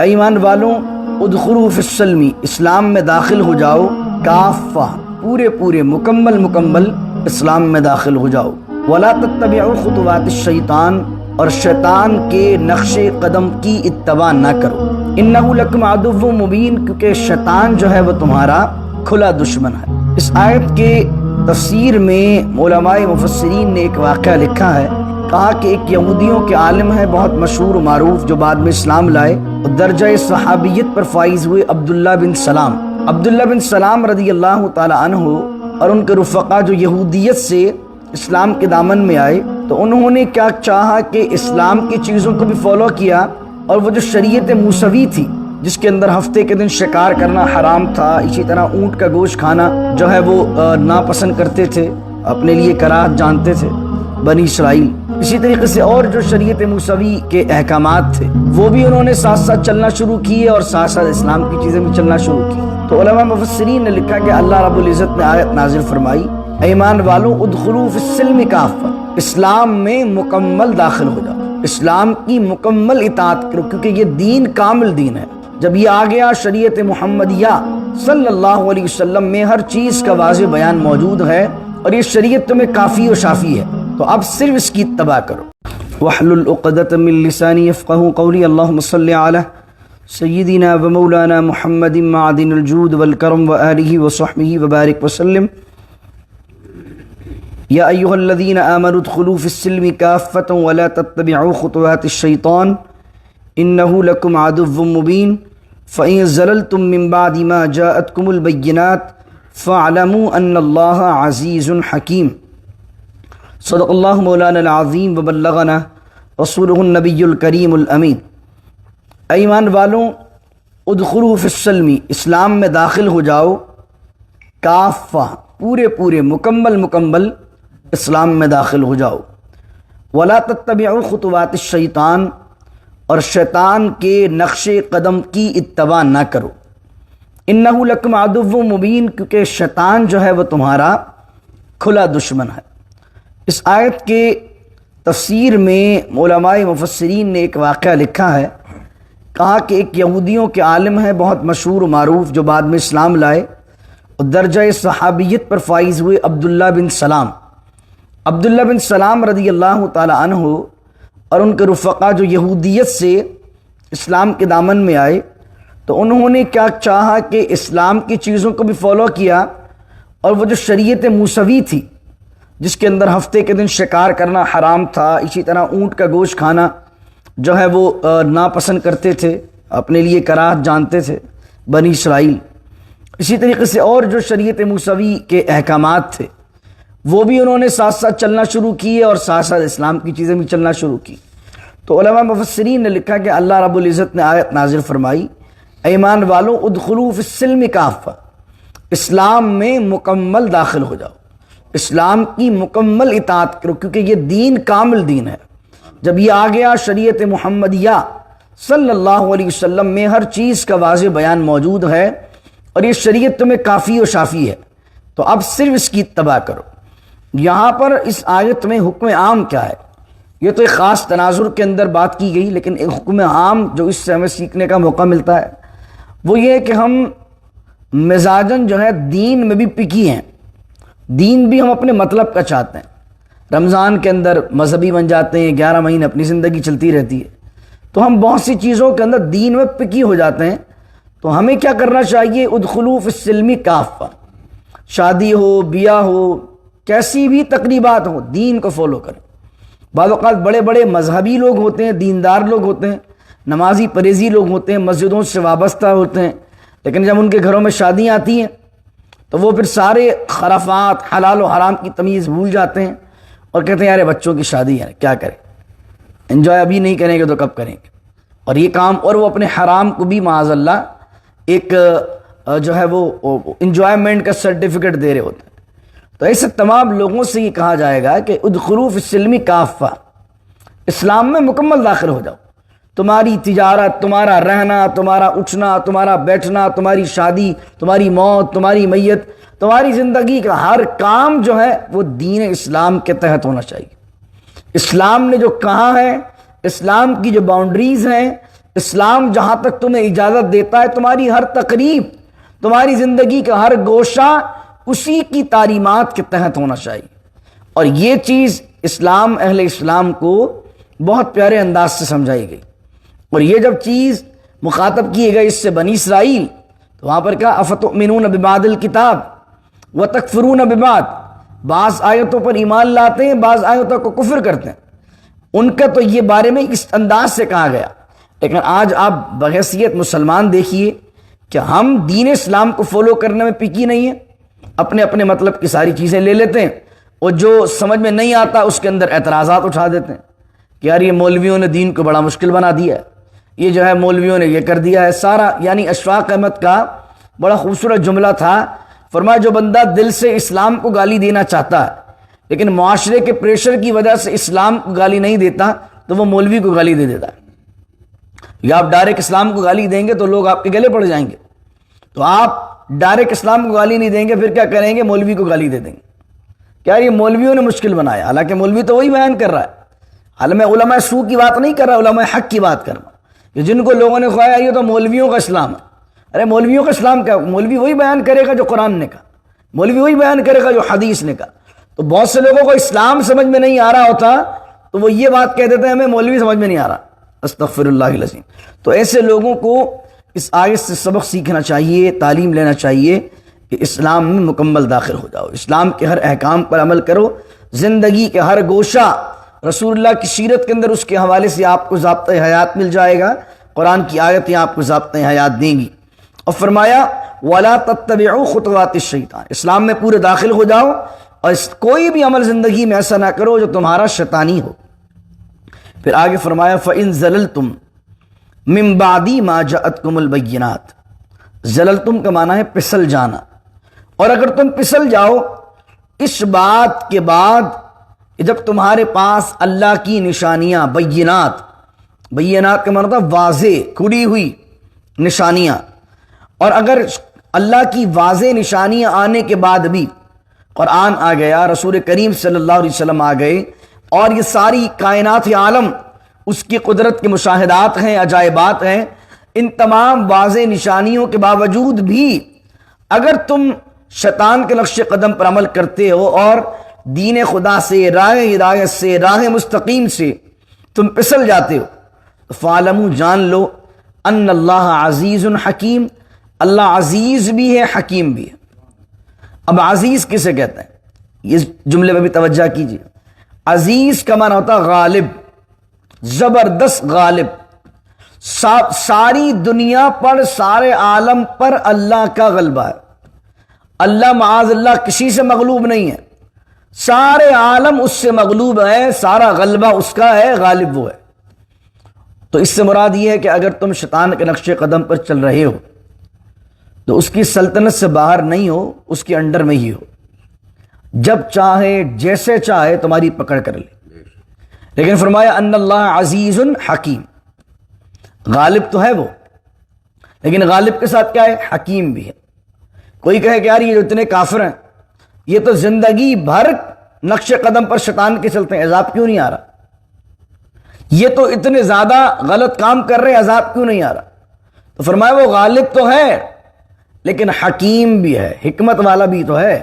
ایمان والوں ادخلوا فی السلم، اسلام میں داخل ہو جاؤ، کافہ پورے مکمل اسلام میں داخل ہو جاؤ، ولا تتبعوا خطوات الشیطان، اور شیطان کے نقش قدم کی اتباع نہ کرو، انہ لکم عدو مبین، کیونکہ شیطان جو ہے وہ تمہارا کھلا دشمن ہے۔ اس آیت کے تفسیر میں علماء مفسرین نے ایک واقعہ لکھا ہے، کہا کہ ایک یہودیوں کے عالم ہے بہت مشہور و معروف، جو بعد میں اسلام لائے اور درجہ صحابیت پر فائز ہوئے، عبداللہ بن سلام رضی اللہ تعالی عنہ، اور ان کے رفقا جو یہودیت سے اسلام کے دامن میں آئے، تو انہوں نے کیا چاہا کہ اسلام کی چیزوں کو بھی فالو کیا، اور وہ جو شریعت موسوی تھی جس کے اندر ہفتے کے دن شکار کرنا حرام تھا، اسی طرح اونٹ کا گوشت کھانا جو ہے وہ ناپسند کرتے تھے، اپنے لیے کراہت جانتے تھے بنی اسرائیل، اسی طریقے سے اور جو شریعت موسوی کے احکامات تھے وہ بھی انہوں نے ساتھ ساتھ چلنا شروع کیے، اور ساتھ ساتھ اسلام کی چیزیں بھی چلنا شروع کی۔ تو علماء مفسرین نے لکھا کہ اللہ رب العزت نے آیت نازل فرمائی، ایمان والوں ادخلوا فی السلم کافہ، اسلام میں مکمل داخل ہو جاؤ، اسلام کی مکمل اطاعت کرو، کیونکہ یہ دین کامل دین ہے۔ جب یہ آ گیا شریعت محمدیہ صلی اللہ علیہ وسلم میں ہر چیز کا واضح بیان موجود ہے، اور یہ شریعت تمہیں کافی و شافی ہے، تو اب صرف اس کی اتباع کرو۔ وَاحْلُلْ عُقْدَةً مِّن لِّسَانِي يَفْقَهُوا قَوْلِي اللهم صل على سيدنا ومولانا محمد معدن الجود والكرم وآله وصحبه وبارك وسلم يا أيها الذين آمنوا ادخلوا في السلم كافة ولا تتبعوا خطوات الشيطان إنه لكم عدو مبين فإن زللتم من بعد ما جاءتكم البينات فاعلموا أن الله عزيز حكيم۔ صدق اللہ مولانا العظیم وبلغنا رسولہ النبی الکریم الامین۔ ایمان والوں ادخلوا فی السلم، اسلام میں داخل ہو جاؤ، کافہ پورے مکمل اسلام میں داخل ہو جاؤ، ولا تتبعوا خطوات الشیطان، اور شیطان کے نقش قدم کی اتباع نہ کرو، انہ لکم عدو مبین، کیونکہ شیطان جو ہے وہ تمہارا کھلا دشمن ہے۔ اس آیت کے تفسیر میں علماء مفسرین نے ایک واقعہ لکھا ہے، کہا کہ ایک یہودیوں کے عالم ہے بہت مشہور و معروف، جو بعد میں اسلام لائے اور درجہ صحابیت پر فائز ہوئے، عبداللہ بن سلام رضی اللہ تعالی عنہ، اور ان کے رفقا جو یہودیت سے اسلام کے دامن میں آئے، تو انہوں نے کیا چاہا کہ اسلام کی چیزوں کو بھی فالو کیا، اور وہ جو شریعت موسوی تھی جس کے اندر ہفتے کے دن شکار کرنا حرام تھا، اسی طرح اونٹ کا گوشت کھانا جو ہے وہ ناپسند کرتے تھے، اپنے لیے کراہت جانتے تھے بنی اسرائیل، اسی طریقے سے اور جو شریعت موسوی کے احکامات تھے وہ بھی انہوں نے ساتھ ساتھ چلنا شروع کیے، اور ساتھ ساتھ اسلام کی چیزیں بھی چلنا شروع کی۔ تو علماء مفسرین نے لکھا کہ اللہ رب العزت نے آیت نازل فرمائی، ایمان والوں ادخلوا فی السلم کافہ، اسلام میں مکمل داخل ہو جاؤ، اسلام کی مکمل اطاعت کرو، کیونکہ یہ دین کامل دین ہے۔ جب یہ آ گیا شریعت محمدیہ صلی اللہ علیہ وسلم میں ہر چیز کا واضح بیان موجود ہے، اور یہ شریعت تمہیں کافی و شافی ہے، تو اب صرف اس کی اتباع کرو۔ یہاں پر اس آیت میں حکم عام کیا ہے؟ یہ تو ایک خاص تناظر کے اندر بات کی گئی، لیکن ایک حکم عام جو اس سے ہمیں سیکھنے کا موقع ملتا ہے وہ یہ ہے کہ ہم مزاجن جو ہے دین میں بھی پکی ہیں، دین بھی ہم اپنے مطلب کا چاہتے ہیں۔ رمضان کے اندر مذہبی بن جاتے ہیں، 11 مہینے اپنی زندگی چلتی رہتی ہے، تو ہم بہت سی چیزوں کے اندر دین میں پکی ہو جاتے ہیں۔ تو ہمیں کیا کرنا چاہیے؟ ادخلوا فی السلم کافہ، شادی ہو، بیاہ ہو، کیسی بھی تقریبات ہو، دین کو فالو کریں۔ بعض اوقات بڑے بڑے مذہبی لوگ ہوتے ہیں، دیندار لوگ ہوتے ہیں، نمازی پرہیزی لوگ ہوتے ہیں، مسجدوں سے وابستہ ہوتے ہیں، لیکن جب ان کے گھروں میں شادیاں آتی ہیں تو وہ پھر سارے خرافات، حلال و حرام کی تمیز بھول جاتے ہیں، اور کہتے ہیں یار بچوں کی شادی ہے، کیا کریں، انجوائے ابھی نہیں کریں گے تو کب کریں گے، اور یہ کام، اور وہ اپنے حرام کو بھی معاذ اللہ ایک جو ہے وہ انجوائمنٹ کا سرٹیفکیٹ دے رہے ہوتے ہیں۔ تو ایسے تمام لوگوں سے یہ کہا جائے گا کہ ادخلوا فی السلم کافہ، اسلام میں مکمل داخل ہو جاؤ۔ تمہاری تجارت، تمہارا رہنا، تمہارا اٹھنا، تمہارا بیٹھنا، تمہاری شادی، تمہاری موت، تمہاری میت، تمہاری زندگی کا ہر کام جو ہے وہ دین اسلام کے تحت ہونا چاہیے۔ اسلام نے جو کہا ہے، اسلام کی جو باؤنڈریز ہیں، اسلام جہاں تک تمہیں اجازت دیتا ہے تمہاری ہر تقریب، تمہاری زندگی کا ہر گوشہ اسی کی تعلیمات کے تحت ہونا چاہیے. اور یہ چیز اسلام، اہل اسلام کو بہت پیارے انداز سے سمجھائی گئی. اور یہ جب چیز مخاطب کیے گئے اس سے بنی اسرائیل، تو وہاں پر کہا افتؤمنون ببعض الکتاب وتکفرون ببعض، بعض آیتوں پر ایمان لاتے ہیں، بعض آیتوں کو کفر کرتے ہیں. ان کا تو یہ بارے میں اس انداز سے کہا گیا. لیکن آج آپ بحیثیت مسلمان دیکھیے کہ ہم دین اسلام کو فالو کرنے میں پکی نہیں ہیں، اپنے اپنے مطلب کی ساری چیزیں لے لیتے ہیں، اور جو سمجھ میں نہیں آتا اس کے اندر اعتراضات اٹھا دیتے ہیں کہ یار یہ مولویوں نے دین کو بڑا مشکل بنا دیا ہے، یہ جو ہے مولویوں نے یہ کر دیا ہے سارا. یعنی اشفاق احمد کا بڑا خوبصورت جملہ تھا، فرمایا جو بندہ دل سے اسلام کو گالی دینا چاہتا ہے لیکن معاشرے کے پریشر کی وجہ سے اسلام کو گالی نہیں دیتا تو وہ مولوی کو گالی دے دیتا ہے. یا آپ ڈائریکٹ اسلام کو گالی دیں گے تو لوگ آپ کے گلے پڑ جائیں گے، تو آپ ڈائریکٹ اسلام کو گالی نہیں دیں گے پھر کیا کریں گے؟ مولوی کو گالی دے دیں گے. کیا یہ مولویوں نے مشکل بنایا؟ حالانکہ مولوی تو وہی بیان کر رہا ہے. حال میں علماء سو کی بات نہیں کر رہا، علماء حق کی بات کر رہا کہ جن کو لوگوں نے خوایا یہ تو مولویوں کا اسلام ہے. ارے مولویوں کا اسلام کیا؟ مولوی وہی بیان کرے گا جو قرآن نے کہا، مولوی وہی بیان کرے گا جو حدیث نے کہا. تو بہت سے لوگوں کو اسلام سمجھ میں نہیں آ رہا ہوتا تو وہ یہ بات کہہ دیتے ہیں ہمیں مولوی سمجھ میں نہیں آ رہا. استغفر اللہ العظیم. تو ایسے لوگوں کو اس آیت سے سبق سیکھنا چاہیے، تعلیم لینا چاہیے کہ اسلام میں مکمل داخل ہو جاؤ، اسلام کے ہر احکام پر عمل کرو، زندگی کے ہر گوشہ رسول اللہ کی سیرت کے اندر اس کے حوالے سے آپ کو ضابطۂ حیات مل جائے گا. قرآن کی آیتیں آپ کو ضابطۂ حیات دیں گی. اور فرمایا وَلَا تَتَّبِعُوا خُطُوَاتِ الشَّيْطَانِ، اسلام میں پورے داخل ہو جاؤ اور کوئی بھی عمل زندگی میں ایسا نہ کرو جو تمہارا شیطانی ہو. پھر آگے فرمایا فَإِن زَلَلْتُمْ مِن بَعْدِ مَا جَاءَتْكُمُ الْبَيِّنَاتُ. زللتم کا معنی ہے پسل جانا. اور اگر تم پسل جاؤ اس بات کے بعد جب تمہارے پاس اللہ کی نشانیاں، بینات کا مطلب واضح کھلی ہوئی نشانیاں، اور اگر اللہ کی واضح نشانیاں آنے کے بعد بھی قرآن آ گیا، رسول کریم صلی اللہ علیہ وسلم آ گئے، اور یہ ساری کائنات عالم اس کی قدرت کے مشاہدات ہیں، عجائبات ہیں، ان تمام واضح نشانیوں کے باوجود بھی اگر تم شیطان کے نقش قدم پر عمل کرتے ہو اور دین خدا سے، راہ ہدایت سے، راہ مستقیم سے تم پسل جاتے ہو، فَعَلَمُوا جان لو ان اللہ عزیز حکیم، اللہ عزیز بھی ہے حکیم بھی ہے. اب عزیز کسے کہتے ہیں؟ اس جملے میں بھی توجہ کیجیے. عزیز کا معنی ہوتا غالب، زبردست غالب. ساری دنیا پر، سارے عالم پر اللہ کا غلبہ ہے. اللہ معاذ اللہ کسی سے مغلوب نہیں ہے، سارے عالم اس سے مغلوب ہے، سارا غلبہ اس کا ہے، غالب وہ ہے. تو اس سے مراد یہ ہے کہ اگر تم شیطان کے نقش قدم پر چل رہے ہو تو اس کی سلطنت سے باہر نہیں ہو، اس کے انڈر میں ہی ہو. جب چاہے جیسے چاہے تمہاری پکڑ کر لے. لیکن فرمایا ان اللہ عزیز حکیم، غالب تو ہے وہ، لیکن غالب کے ساتھ کیا ہے؟ حکیم بھی ہے. کوئی کہے کہ یار یہ جو اتنے کافر ہیں یہ تو زندگی بھر نقش قدم پر شیطان کے چلتے ہیں، عذاب کیوں نہیں آ رہا؟ یہ تو اتنے زیادہ غلط کام کر رہے ہیں، عذاب کیوں نہیں آ رہا؟ تو فرمایا وہ غالب تو ہے لیکن حکیم بھی ہے، حکمت والا بھی تو ہے.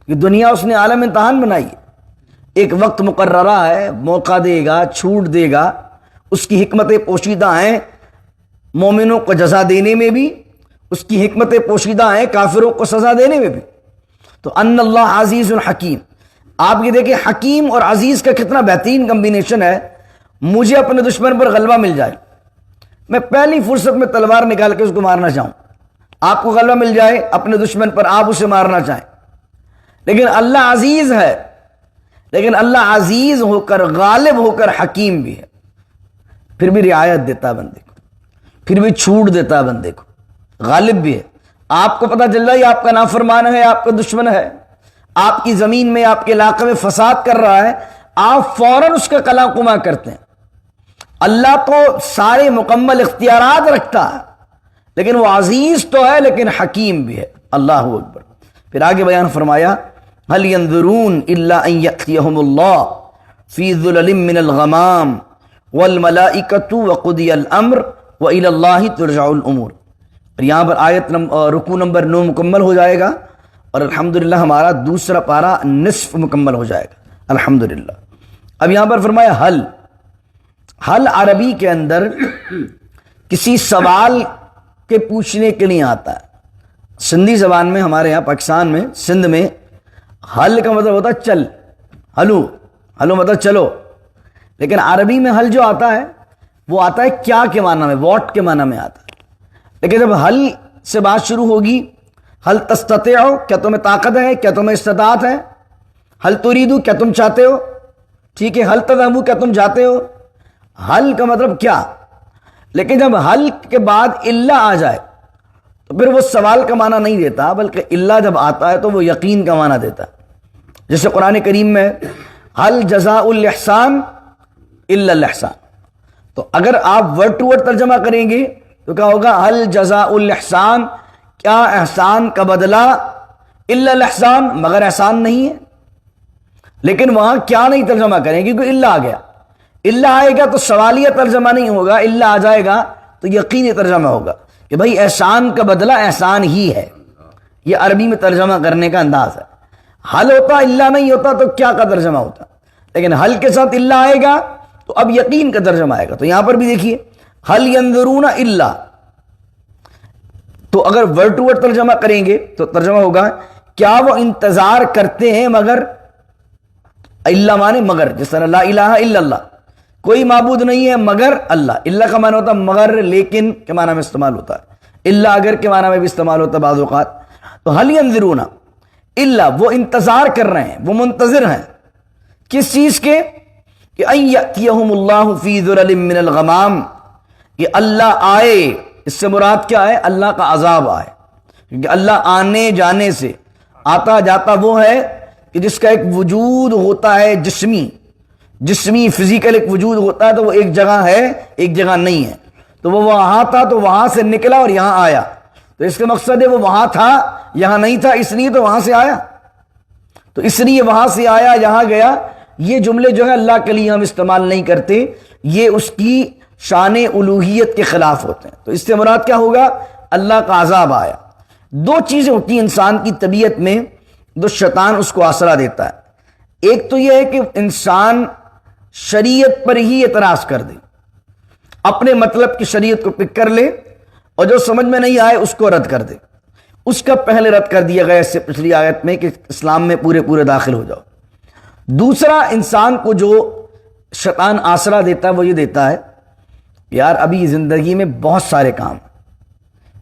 کہ دنیا اس نے عالم امتحان بنائی ہے، ایک وقت مقررہ ہے، موقع دے گا، چھوٹ دے گا، اس کی حکمتیں پوشیدہ ہیں مومنوں کو جزا دینے میں بھی، اس کی حکمتیں پوشیدہ ہیں کافروں کو سزا دینے میں بھی. تو ان اللہ عزیز الحکیم. آپ یہ دیکھیں حکیم اور عزیز کا کتنا بہترین کمبینیشن ہے. مجھے اپنے دشمن پر غلبہ مل جائے، میں پہلی فرصت میں تلوار نکال کے اس کو مارنا چاہوں، آپ کو غلبہ مل جائے اپنے دشمن پر، آپ اسے مارنا چاہیں، لیکن اللہ عزیز ہے، لیکن اللہ عزیز ہو کر، غالب ہو کر حکیم بھی ہے. پھر بھی رعایت دیتا بندے کو، پھر بھی چھوٹ دیتا بندے کو، غالب بھی ہے. آپ کو پتہ چل رہا ہے آپ کا نافرمان ہے، آپ کا دشمن ہے، آپ کی زمین میں، آپ کے علاقے میں فساد کر رہا ہے، آپ فوراً اس کا کلا کما کرتے ہیں. اللہ تو سارے مکمل اختیارات رکھتا ہے، لیکن وہ عزیز تو ہے لیکن حکیم بھی ہے. اللہ اکبر. پھر آگے بیان فرمایا هل ينظرون الا ان يأتيهم الله في ظلل من الغمام والملائكة وقضي الامر وَإِلَى اللَّهِ تُرْجَعُ الْأُمُورُ۔ اور یہاں پر رکوع نمبر 9 مکمل ہو جائے گا اور الحمدللہ ہمارا دوسرا پارہ نصف مکمل ہو جائے گا الحمدللہ۔ اب یہاں پر فرمایا حل عربی کے اندر کسی سوال کے پوچھنے کے لیے آتا ہے۔ سندھی زبان میں ہمارے یہاں پاکستان میں سندھ میں حل کا مطلب ہوتا ہے چل، ہلو مطلب چلو، لیکن عربی میں حل جو آتا ہے وہ آتا ہے کیا کے معنی میں، واٹ کے معنی میں آتا ہے۔ لیکن جب حل سے بات شروع ہوگی، حل تستطیع، کیا تمہیں طاقت ہے، کیا تمہیں استطاعت ہے، حل تریدو، کیا تم چاہتے ہو، ٹھیک ہے، حل تذهبو، کیا تم جاتے ہو، حل کا مطلب کیا۔ لیکن جب حل کے بعد الا آ جائے تو پھر وہ سوال کا معنی نہیں دیتا، بلکہ الا جب آتا ہے تو وہ یقین کا معنی دیتا ہے۔ جیسے قرآن کریم میں حل جزاء الاحسان الا الاحسان، تو اگر آپ ورڈ ٹو ورڈ ترجمہ کریں گے تو کیا ہوگا، حل جزاء الاحسان، کیا احسان کا بدلہ، الا الاحسان، مگر احسان نہیں ہے۔ لیکن وہاں کیا نہیں ترجمہ کریں گے کیونکہ الا آ گیا، الا آئے گا تو سوالیہ ترجمہ نہیں ہوگا، الا آ جائے گا تو یقینی ترجمہ ہوگا کہ بھائی احسان کا بدلہ احسان ہی ہے۔ یہ عربی میں ترجمہ کرنے کا انداز ہے۔ حل ہوتا الا نہیں ہوتا تو کیا کا ترجمہ ہوتا، لیکن حل کے ساتھ الا آئے گا تو اب یقین کا ترجمہ آئے گا۔ تو یہاں پر بھی دیکھیے حل ینظرون الا، تو اگر ورڈ ٹو ورڈ ترجمہ کریں گے تو ترجمہ ہوگا کیا وہ انتظار کرتے ہیں مگر، الا مانے مگر، جس طرح لا الہ الا اللہ، کوئی معبود نہیں ہے مگر اللہ، اللہ کا معنی ہوتا ہے مگر لیکن کے معنی میں استعمال ہوتا ہے، الا اگر کے معنی میں بھی استعمال ہوتا ہے بعض اوقات۔ تو حل ینظرون الا، وہ انتظار کر رہے ہیں، وہ منتظر ہیں کس چیز کے، کہ ان یأتیہم اللہ فی ظلل من الغمام، کہ اللہ آئے، اس سے مراد کیا ہے، اللہ کا عذاب آئے، کیونکہ اللہ آنے جانے سے، آتا جاتا وہ ہے کہ جس کا ایک وجود ہوتا ہے جسمی فزیکل ایک وجود ہوتا ہے، تو وہ ایک جگہ ہے ایک جگہ نہیں ہے، تو وہ وہاں تھا تو وہاں سے نکلا اور یہاں آیا، تو اس کا مقصد ہے وہ وہاں تھا یہاں نہیں تھا، اس لیے تو وہاں سے آیا، تو اس لیے وہاں سے آیا یہاں گیا۔ یہ جملے جو ہے اللہ کے لیے ہم استعمال نہیں کرتے، یہ اس کی شان الوہیت کے خلاف ہوتے ہیں۔ تو اس سے مراد کیا ہوگا، اللہ کا عذاب آیا۔ دو چیزیں ہوتی ہیں انسان کی طبیعت میں، جو شیطان اس کو آسرا دیتا ہے۔ ایک تو یہ ہے کہ انسان شریعت پر ہی اعتراض کر دے، اپنے مطلب کی شریعت کو پک کر لے اور جو سمجھ میں نہیں آئے اس کو رد کر دے۔ اس کا پہلے رد کر دیا گیا اس سے پچھلی آیت میں کہ اسلام میں پورے داخل ہو جاؤ۔ دوسرا، انسان کو جو شیطان آسرا دیتا ہے وہ یہ دیتا ہے، یار ابھی زندگی میں بہت سارے کام،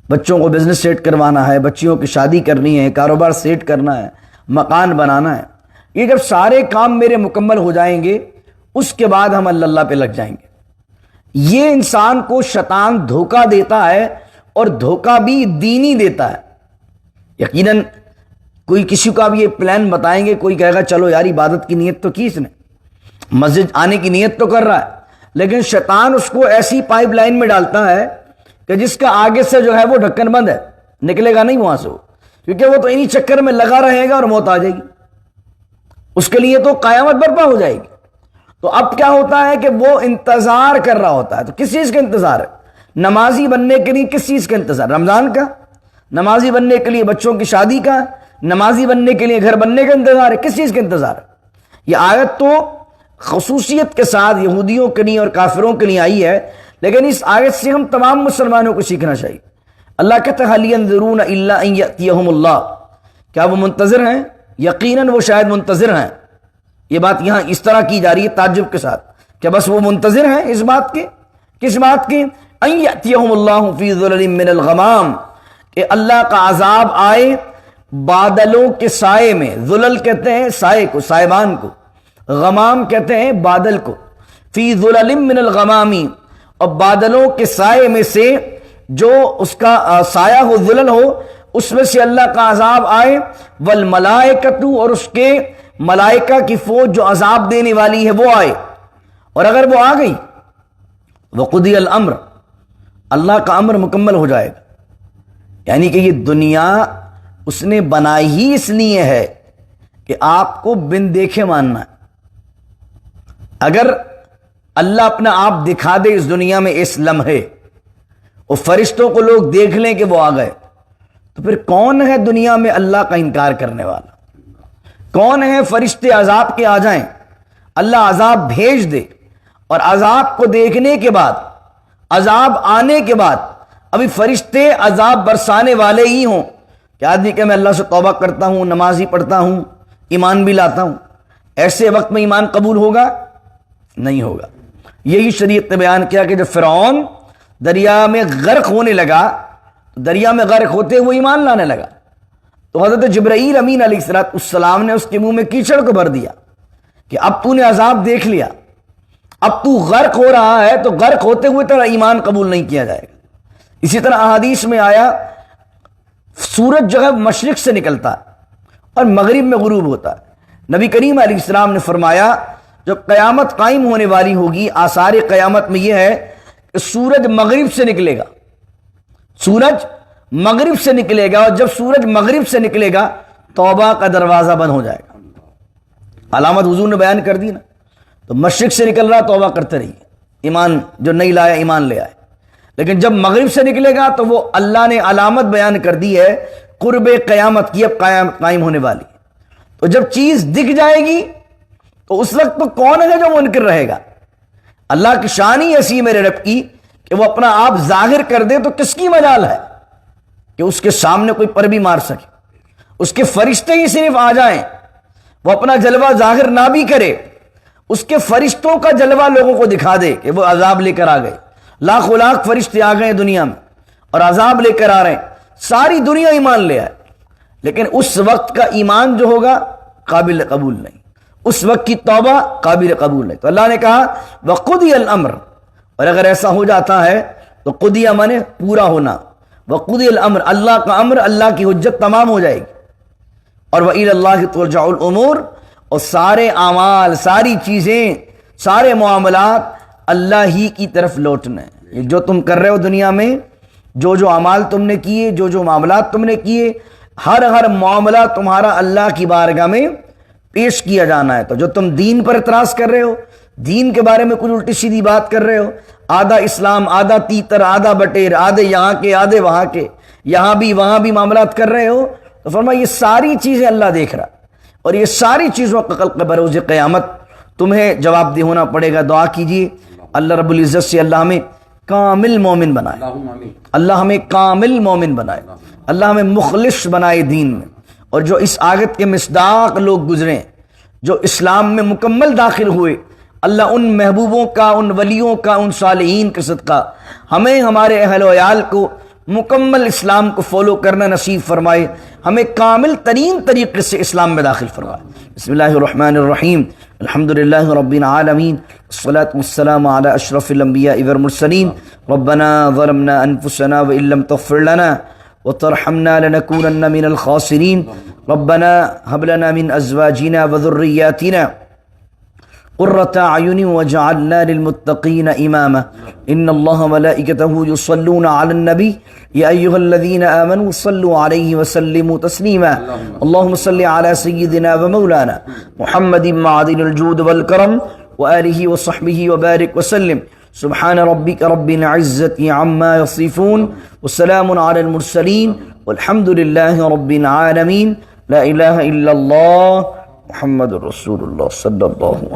بچوں کو بزنس سیٹ کروانا ہے، بچیوں کی شادی کرنی ہے، کاروبار سیٹ کرنا ہے، مکان بنانا ہے، یہ جب سارے کام میرے مکمل ہو جائیں گے اس کے بعد ہم اللہ پہ لگ جائیں گے۔ یہ انسان کو شیطان دھوکہ دیتا ہے، اور دھوکہ بھی دینی دیتا ہے۔ یقیناً کوئی کسی کا بھی یہ پلان بتائیں گے، کوئی کہے گا چلو یار عبادت کی نیت تو کی اس نے، مسجد آنے کی نیت تو کر رہا ہے، لیکن شیطان اس کو ایسی پائپ لائن میں ڈالتا ہے کہ جس کا آگے سے جو ہے وہ ڈھکن بند ہے، نکلے گا نہیں وہاں سے وہ، کیونکہ وہ تو انہی چکر میں لگا رہے گا اور موت آ جائے گی اس کے لیے، تو قیامت برپا ہو جائے گی۔ تو اب کیا ہوتا ہے کہ وہ انتظار کر رہا ہوتا ہے۔ تو کس چیز کا انتظار ہے؟ نمازی بننے کے لیے کس چیز کا انتظار؟ رمضان کا؟ نمازی بننے کے لیے بچوں کی شادی کا؟ نمازی بننے کے لیے گھر بننے کا انتظار ہے؟ کس چیز کا انتظار ہے؟ یہ آیت تو خصوصیت کے ساتھ یہودیوں کے لیے اور کافروں کے لیے آئی ہے، لیکن اس آیت سے ہم تمام مسلمانوں کو سیکھنا چاہیے۔ اللہ کہتا ہے حل ینظرون الا ان یأتیہم اللہ، کیا وہ منتظر ہیں؟ یقیناً وہ شاید منتظر ہیں۔ یہ بات یہاں اس طرح کی جا رہی ہے تعجب کے ساتھ، کہ بس وہ منتظر ہیں اس بات کے، کس بات کے؟ ان یأتیہم اللہ فی ظلل من الغمام، کہ اللہ کا عذاب آئے بادلوں کے سائے میں۔ ظلل کہتے ہیں سائے کو، سائبان کو، غمام کہتے ہیں بادل کو۔ فی ظلل من الغمامی، اور بادلوں کے سائے میں سے جو اس کا سایہ ہو، ظلل ہو، اس میں سے اللہ کا عذاب آئے، والملائکۃ، اور اس کے ملائکہ کی فوج جو عذاب دینے والی ہے وہ آئے، اور اگر وہ آ گئی وقضی الامر، اللہ کا امر مکمل ہو جائے گا۔ یعنی کہ یہ دنیا اس نے بنائی ہی اس لیے ہے کہ آپ کو بن دیکھے ماننا ہے۔ اگر اللہ اپنا آپ دکھا دے اس دنیا میں اس لمحے اور فرشتوں کو لوگ دیکھ لیں کہ وہ آ گئے، تو پھر کون ہے دنیا میں اللہ کا انکار کرنے والا؟ کون ہے فرشتے عذاب کے آ جائیں، اللہ عذاب بھیج دے، اور عذاب کو دیکھنے کے بعد، عذاب آنے کے بعد ابھی فرشتے عذاب برسانے والے ہی ہوں کہ آدمی کہ میں اللہ سے توبہ کرتا ہوں، نماز ہی پڑھتا ہوں، ایمان بھی لاتا ہوں، ایسے وقت میں ایمان قبول ہوگا؟ نہیں ہوگا۔ یہی شریعت نے بیان کیا کہ جب فرعون دریا میں غرق ہونے لگا، دریا میں غرق ہوتے ہوئے ایمان لانے لگا، تو حضرت جبرائیل امین علیہ السلام نے اس کے منہ میں کیچڑ کو بھر دیا کہ اب تو نے عذاب دیکھ لیا، اب تو غرق ہو رہا ہے، تو غرق ہوتے ہوئے تیرا ایمان قبول نہیں کیا جائے گا۔ اسی طرح احادیث میں آیا سورج جو ہے مشرق سے نکلتا ہے اور مغرب میں غروب ہوتا ہے۔ نبی کریم علیہ السلام نے فرمایا جب قیامت قائم ہونے والی ہوگی، آثار قیامت میں یہ ہے کہ سورج مغرب سے نکلے گا، سورج مغرب سے نکلے گا، اور جب سورج مغرب سے نکلے گا توبہ کا دروازہ بند ہو جائے گا۔ علامت حضور نے بیان کر دی نا، تو مشرق سے نکل رہا توبہ کرتے رہیے، ایمان جو نہیں لایا ایمان لے آئے، لیکن جب مغرب سے نکلے گا تو وہ اللہ نے علامت بیان کر دی ہے قرب قیامت کی، اب قائم ہونے والی۔ تو جب چیز دکھ جائے گی تو اس وقت تو کون ہے جو منکر رہے گا؟ اللہ کی شان ہی ایسی ہے میرے رب کی کہ وہ اپنا آپ ظاہر کر دے تو کس کی مجال ہے کہ اس کے سامنے کوئی پر بھی مار سکے؟ اس کے فرشتے ہی صرف آ جائیں، وہ اپنا جلوہ ظاہر نہ بھی کرے، اس کے فرشتوں کا جلوہ لوگوں کو دکھا دے کہ وہ عذاب لے کر آ گئے، لاکھوں لاکھ فرشتے آ گئے دنیا میں اور عذاب لے کر آ رہے ہیں، ساری دنیا ایمان لے آئے، لیکن اس وقت کا ایمان جو ہوگا قابل قبول نہیں، اس وقت کی توبہ قابل قبول نہیں۔ تو اللہ نے کہا وَقُضِيَ الْأَمْرُ، اور اگر ایسا ہو جاتا ہے تو قضیہ مانے پورا ہونا، وَقُضِيَ الْأَمْرُ، اللہ کا امر، اللہ کی حجت تمام ہو جائے گی، اور وَإِلَى اللَّهِ تُرْجَعُ الْأُمُورُ، اور سارے اعمال، ساری چیزیں، سارے معاملات اللہ ہی کی طرف لوٹنے ہیں۔ جو تم کر رہے ہو دنیا میں، جو جو اعمال تم نے کیے، جو جو معاملات تم نے کیے، ہر معاملہ تمہارا اللہ کی بارگاہ میں پیش کیا جانا ہے۔ تو جو تم دین پر اعتراض کر رہے ہو، دین کے بارے میں کچھ الٹی سیدھی بات کر رہے ہو، آدھا اسلام، آدھا تیتر، آدھا بٹیر، آدھے یہاں کے آدھے وہاں کے، یہاں بھی وہاں بھی معاملات کر رہے ہو، تو فرمایا یہ ساری چیزیں اللہ دیکھ رہا، اور یہ ساری چیزوں کا کل بروز قیامت تمہیں جواب دہ ہونا پڑے گا۔ دعا کیجیے اللہ رب العزت سے اللہ ہمیں کامل مومن بنائے، اللہ ہمیں کامل مومن بنائے، اللہ ہمیں مخلص بنائے دین میں، اور جو اس آیت کے مصداق لوگ گزرے، جو اسلام میں مکمل داخل ہوئے، اللہ ان محبوبوں کا، ان ولیوں کا، ان صالحین کے صدقہ ہمیں، ہمارے اہل و عیال کو مکمل اسلام کو فالو کرنا نصیب فرمائے، ہمیں کامل ترین طریقے سے اسلام میں داخل فرمائے۔ بسم اللہ الرحمن الرحیم، الحمدللہ رب العالمین، والصلاة والسلام علی اشرف الانبیاء والمرسلین، ربنا ظلمنا انفسنا وان لم تغفر لنا وترحمنا لنكونن من الخاسرین، ربنا هب لنا من ازواجنا وذرياتنا قرة اعین واجعلنا للمتقین اماما، ان اللہ وملائکته یصلون علی النبی یا ایها الذین آمنوا صلوا علیہ وسلموا تسلیما، اللهم صل علی سیدنا ومولانا محمد معدن الجود والکرم وآلہ وصحبہ وبارک وسلم، سبحان ربک رب العزة عما یصفون وسلام علی المرسلین والحمد للہ رب العالمین، لا الہ الا اللہ محمد رسول اللہ صلی اللہ علیہ وسلم۔